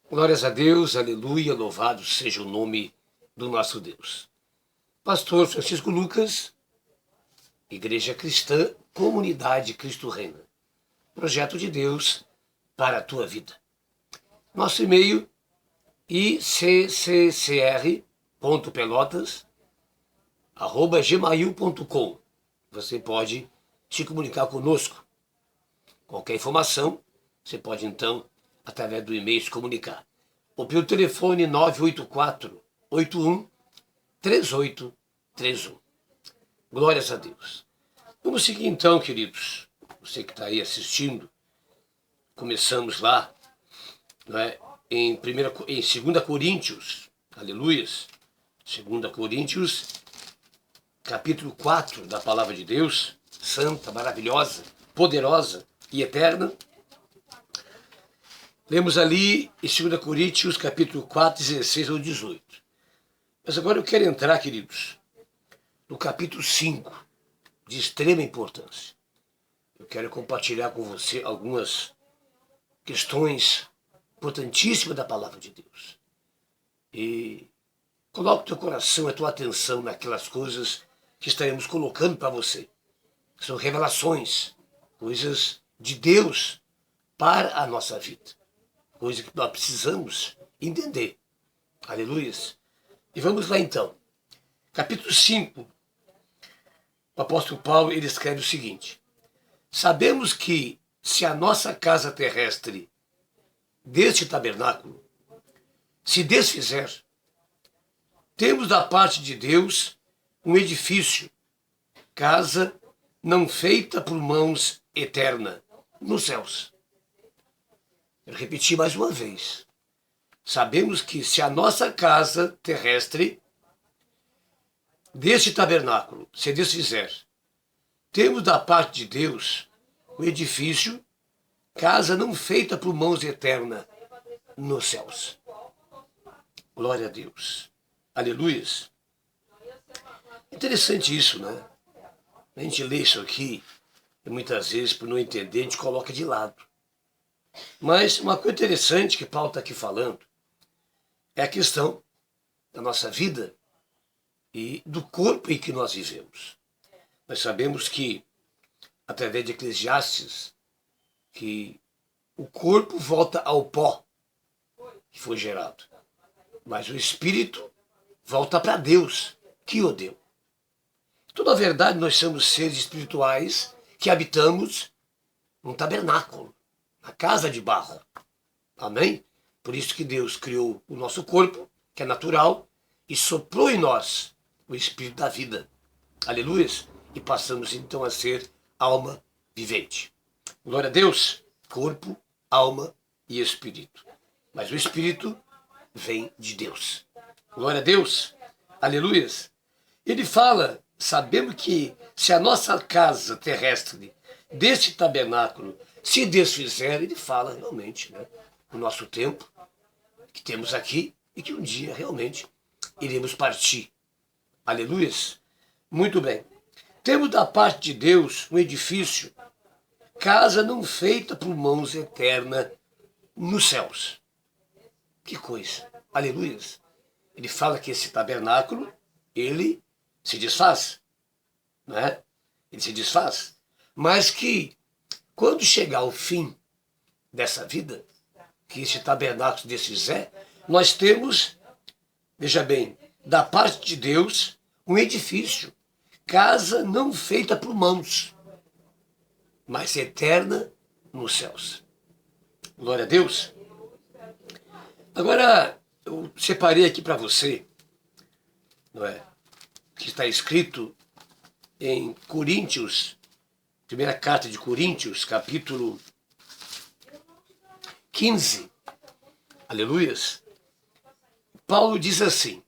Glórias a Deus, aleluia, louvado seja o nome do nosso Deus. Pastor Francisco Lucas, Igreja Cristã, Comunidade Cristo Reina. Projeto de Deus para a tua vida. Nosso e-mail iccr.pelotas@gmail.com. Você pode se comunicar conosco. Qualquer informação, você pode então, através do e-mail, se comunicar. Ou pelo telefone 984-81-3831. Glórias a Deus. Vamos seguir então, queridos. Você que está aí assistindo, começamos lá, não é? em 2 Coríntios, aleluias, 2 Coríntios, capítulo 4 da Palavra de Deus, santa, maravilhosa, poderosa e eterna. Lemos ali em 2 Coríntios, capítulo 4, 16 ao 18. Mas agora eu quero entrar, queridos, no capítulo 5, de extrema importância. Eu quero compartilhar com você algumas questões importantíssimas da Palavra de Deus. E coloque o teu coração, a tua atenção naquelas coisas que estaremos colocando para você. São revelações, coisas de Deus para a nossa vida. Coisa que nós precisamos entender. Aleluias. E vamos lá então. Capítulo 5. O apóstolo Paulo ele escreve o seguinte: sabemos que se a nossa casa terrestre deste tabernáculo se desfizer, temos da parte de Deus um edifício, casa não feita por mãos, eterna, nos céus. Eu repeti mais uma vez. Sabemos que se a nossa casa terrestre deste tabernáculo se desfizer, temos da parte de Deus um edifício, casa não feita por mãos, eterna, nos céus. Glória a Deus. Aleluias. Interessante isso, né? A gente lê isso aqui e muitas vezes, por não entender, a gente coloca de lado. Mas uma coisa interessante que Paulo está aqui falando é a questão da nossa vida e do corpo em que nós vivemos. Nós sabemos que, através de Eclesiastes, que o corpo volta ao pó que foi gerado, mas o espírito volta para Deus que o deu. Então, na verdade, nós somos seres espirituais que habitamos num tabernáculo, na casa de barro. Amém? Por isso que Deus criou o nosso corpo, que é natural, e soprou em nós o espírito da vida. Aleluia! E passamos então a ser alma vivente. Glória a Deus, corpo, alma e espírito. Mas o espírito vem de Deus. Glória a Deus, aleluia. Ele fala, sabemos que se a nossa casa terrestre deste tabernáculo se desfizer, ele fala realmente, né, o nosso tempo que temos aqui e que um dia realmente iremos partir. Aleluia. Muito bem. Temos da parte de Deus um edifício, casa não feita por mãos, eterna nos céus. Que coisa. Aleluia. Ele fala que esse tabernáculo, ele se desfaz, não é? Ele se desfaz. Mas que quando chegar o fim dessa vida, que esse tabernáculo se desfizer, nós temos, veja bem, da parte de Deus, um edifício, casa não feita por mãos, mas eterna nos céus. Glória a Deus. Agora, eu separei aqui para você, não é? Que está escrito em Coríntios, primeira carta de Coríntios, capítulo 15. Aleluias. Paulo diz assim,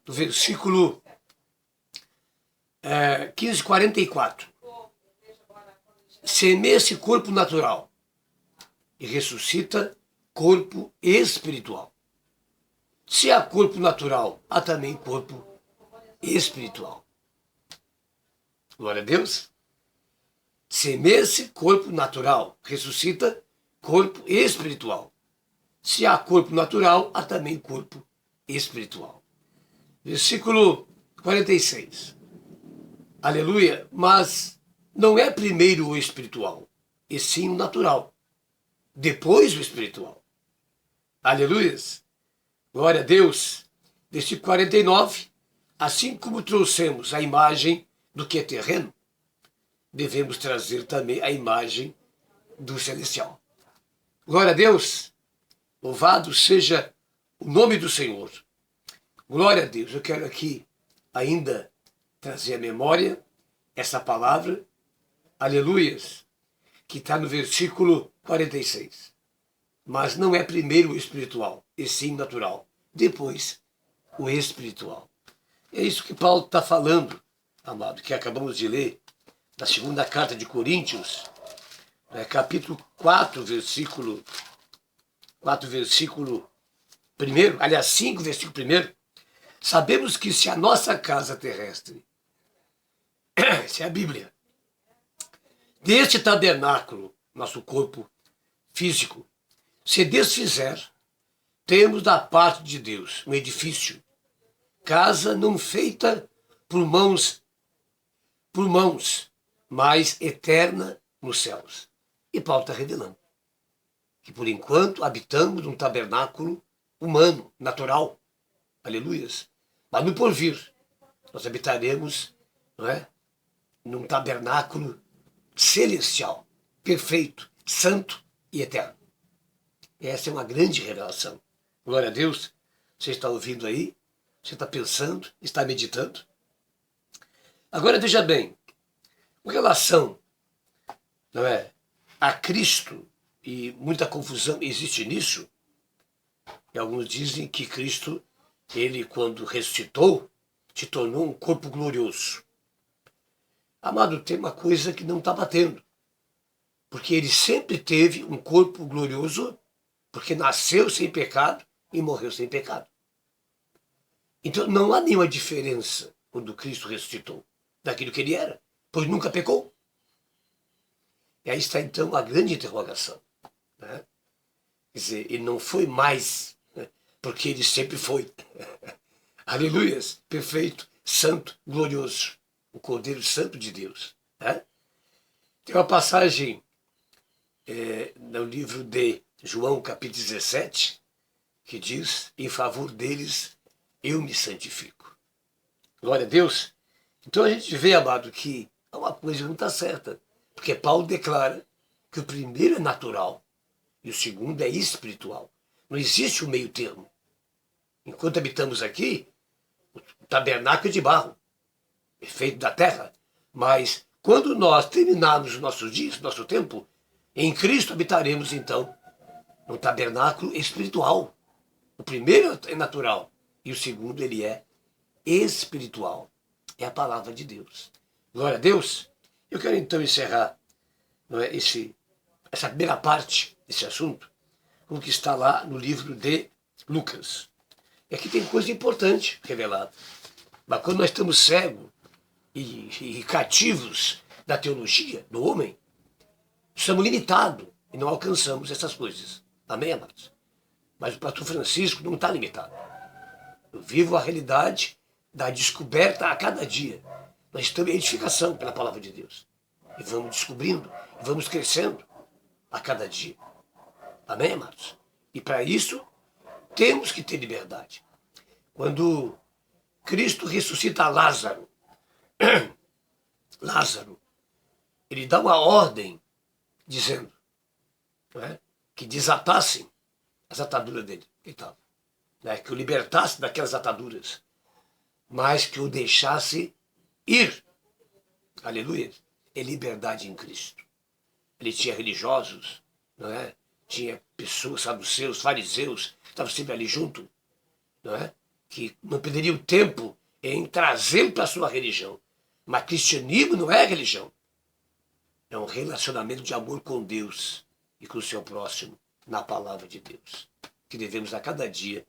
no versículo 15:44. Semeia esse corpo natural e ressuscita corpo espiritual. Se há corpo natural, há também corpo espiritual. Glória a Deus. Semeia esse corpo natural, ressuscita corpo espiritual. Se há corpo natural, há também corpo espiritual. Versículo 46. Aleluia. Mas não é primeiro o espiritual, e sim o natural. Depois o espiritual. Aleluia. Glória a Deus. Versículo 49. Assim como trouxemos a imagem do que é terreno, devemos trazer também a imagem do celestial. Glória a Deus. Louvado seja o nome do Senhor. Glória a Deus. Eu quero aqui ainda trazer à memória essa palavra, aleluias, que está no versículo 46. Mas não é primeiro o espiritual, e sim o natural. Depois, o espiritual. É isso que Paulo está falando, amado, que acabamos de ler, na segunda carta de Coríntios, capítulo 4, versículo 1, aliás, 5, versículo 1. Sabemos que se a nossa casa terrestre, essa é a Bíblia, deste tabernáculo, nosso corpo físico, se desfizer, temos da parte de Deus um edifício, casa não feita por mãos, mas eterna nos céus. E Paulo está revelando que por enquanto habitamos num tabernáculo humano, natural, aleluias, mas no porvir nós habitaremos, não é, num tabernáculo celestial, perfeito, santo e eterno. Essa é uma grande revelação. Glória a Deus. Você está ouvindo aí? Você está pensando? Está meditando? Agora veja bem, com relação, não é, a Cristo, e muita confusão existe nisso, e alguns dizem que Cristo, ele quando ressuscitou, se tornou um corpo glorioso. Amado, tem uma coisa que não está batendo, porque ele sempre teve um corpo glorioso, porque nasceu sem pecado e morreu sem pecado. Então não há nenhuma diferença quando Cristo ressuscitou daquilo que ele era, pois nunca pecou. E aí está então a grande interrogação. Né? Quer dizer, ele não foi mais, porque ele sempre foi. Aleluias, perfeito, santo, glorioso, o Cordeiro Santo de Deus. Né? Tem uma passagem no livro de João, capítulo 17, que diz, em favor deles eu me santifico. Glória a Deus. Então a gente vê, amado, que uma coisa não está certa, porque Paulo declara que o primeiro é natural e o segundo é espiritual. Não existe um meio termo. Enquanto habitamos aqui, o tabernáculo é de barro, é feito da terra, mas quando nós terminarmos os nossos dias, nosso tempo, em Cristo habitaremos então no tabernáculo espiritual. O primeiro é natural e o segundo ele é espiritual. É a palavra de Deus. Glória a Deus. Eu quero então encerrar, não é, essa primeira parte desse assunto com o que está lá no livro de Lucas. E aqui tem coisa importante revelada. Mas quando nós estamos cegos e cativos da teologia do homem, somos limitados e não alcançamos essas coisas. Amém, amados? Mas o pastor Francisco não está limitado. Eu vivo a realidade da descoberta a cada dia. Nós estamos em edificação pela palavra de Deus. E vamos descobrindo, e vamos crescendo a cada dia. Amém, amados? E para isso, temos que ter liberdade. Quando Cristo ressuscita Lázaro, ele dá uma ordem dizendo, não é, que desatassem as ataduras dele, que o libertasse daquelas ataduras, mas que o deixasse ir. Aleluia. É liberdade em Cristo. Ele tinha religiosos, não é? Tinha pessoas, saduceus, fariseus, que estavam sempre ali junto, não é? Que não perderiam tempo em trazê-lo para a sua religião. Mas cristianismo não é religião. É um relacionamento de amor com Deus e com o seu próximo na palavra de Deus, que devemos a cada dia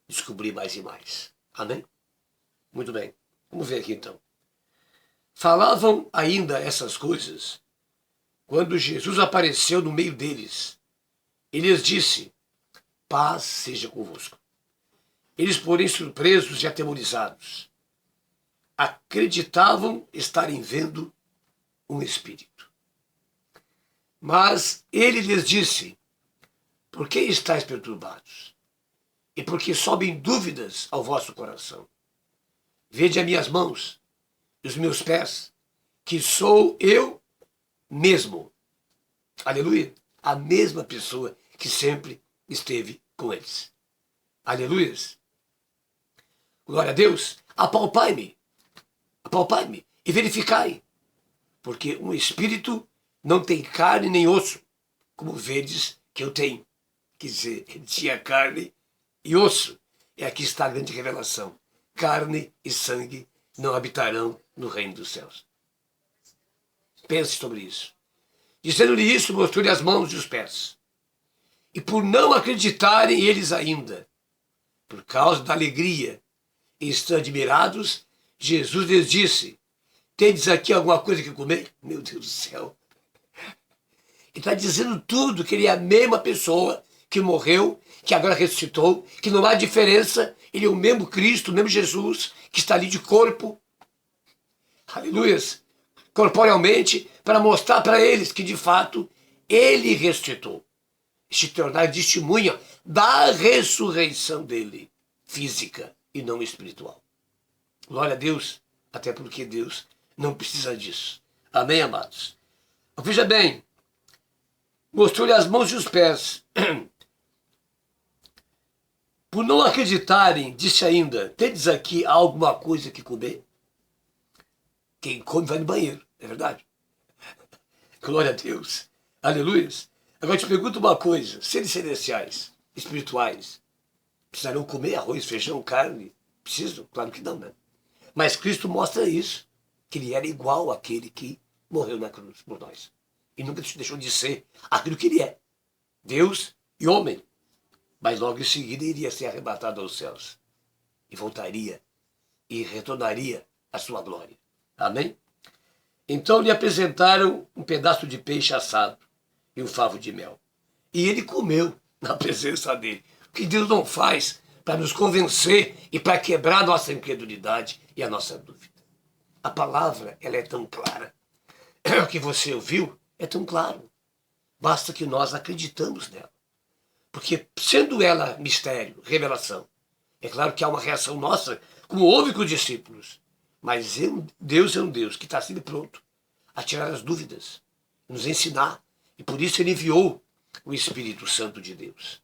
descobrir mais e mais. Amém? Muito bem. Vamos ver aqui então. Falavam ainda essas coisas quando Jesus apareceu no meio deles. Ele lhes disse, paz seja convosco. Eles, porém, surpresos e atemorizados, acreditavam estarem vendo um espírito. Mas ele lhes disse: por que estáis perturbados? E por que sobem dúvidas ao vosso coração? Vede as minhas mãos e os meus pés, que sou eu mesmo. Aleluia. A mesma pessoa que sempre esteve com eles. Aleluia. Glória a Deus. Apalpai-me e verificai. Porque um espírito não tem carne nem osso, como vedes que eu tenho. Quer dizer, ele tinha carne e osso. E aqui está a grande revelação. Carne e sangue não habitarão no reino dos céus. Pense sobre isso. Dizendo-lhe isso, mostrou-lhe as mãos e os pés. E por não acreditarem eles ainda, por causa da alegria, e estando admirados, Jesus lhes disse: tendes aqui alguma coisa que comer? Meu Deus do céu. Ele está dizendo tudo, que ele é a mesma pessoa que morreu, que agora ressuscitou, que não há diferença, ele é o mesmo Cristo, o mesmo Jesus, que está ali de corpo, aleluias, corporealmente, para mostrar para eles que de fato ele ressuscitou. Se tornar testemunha da ressurreição dele, física e não espiritual. Glória a Deus, até porque Deus não precisa disso. Amém, amados? Veja bem, mostrou-lhe as mãos e os pés. Por não acreditarem, disse ainda: tendes aqui alguma coisa que comer? Quem come vai no banheiro, é verdade? Glória a Deus. Aleluia. Agora te pergunto uma coisa: seres celestiais, espirituais, precisarão comer arroz, feijão, carne? Precisam? Claro que não, né? Mas Cristo mostra isso, que ele era igual àquele que morreu na cruz por nós. E nunca deixou de ser aquilo que ele é, Deus e homem. Mas logo em seguida iria ser arrebatado aos céus. E voltaria e retornaria à sua glória. Amém? Então lhe apresentaram um pedaço de peixe assado e um favo de mel. E ele comeu na presença dele. O que Deus não faz para nos convencer e para quebrar a nossa incredulidade e a nossa dúvida. A palavra, ela é tão clara. O que você ouviu é tão claro. Basta que nós acreditamos nela. Porque sendo ela mistério, revelação, é claro que há uma reação nossa, como houve com os discípulos. Mas Deus é um Deus que está sempre pronto a tirar as dúvidas, nos ensinar. E por isso ele enviou o Espírito Santo de Deus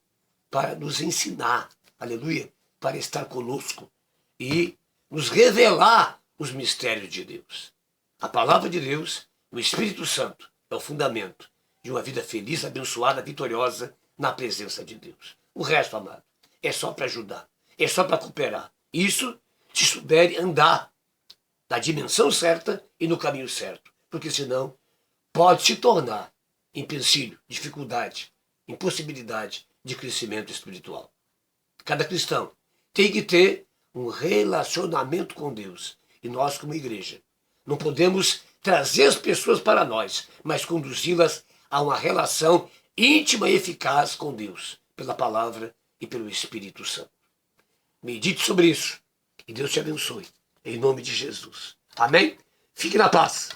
para nos ensinar, aleluia, para estar conosco e nos revelar os mistérios de Deus. A palavra de Deus, o Espírito Santo, é o fundamento de uma vida feliz, abençoada, vitoriosa na presença de Deus. O resto, amado, é só para ajudar, é só para cooperar. Isso se souber andar na dimensão certa e no caminho certo, porque senão pode se tornar empecilho, dificuldade, impossibilidade de crescimento espiritual. Cada cristão tem que ter um relacionamento com Deus. E nós, como igreja, não podemos trazer as pessoas para nós, mas conduzi-las a uma relação íntima e eficaz com Deus, pela palavra e pelo Espírito Santo. Medite sobre isso e Deus te abençoe, em nome de Jesus. Amém? Fique na paz.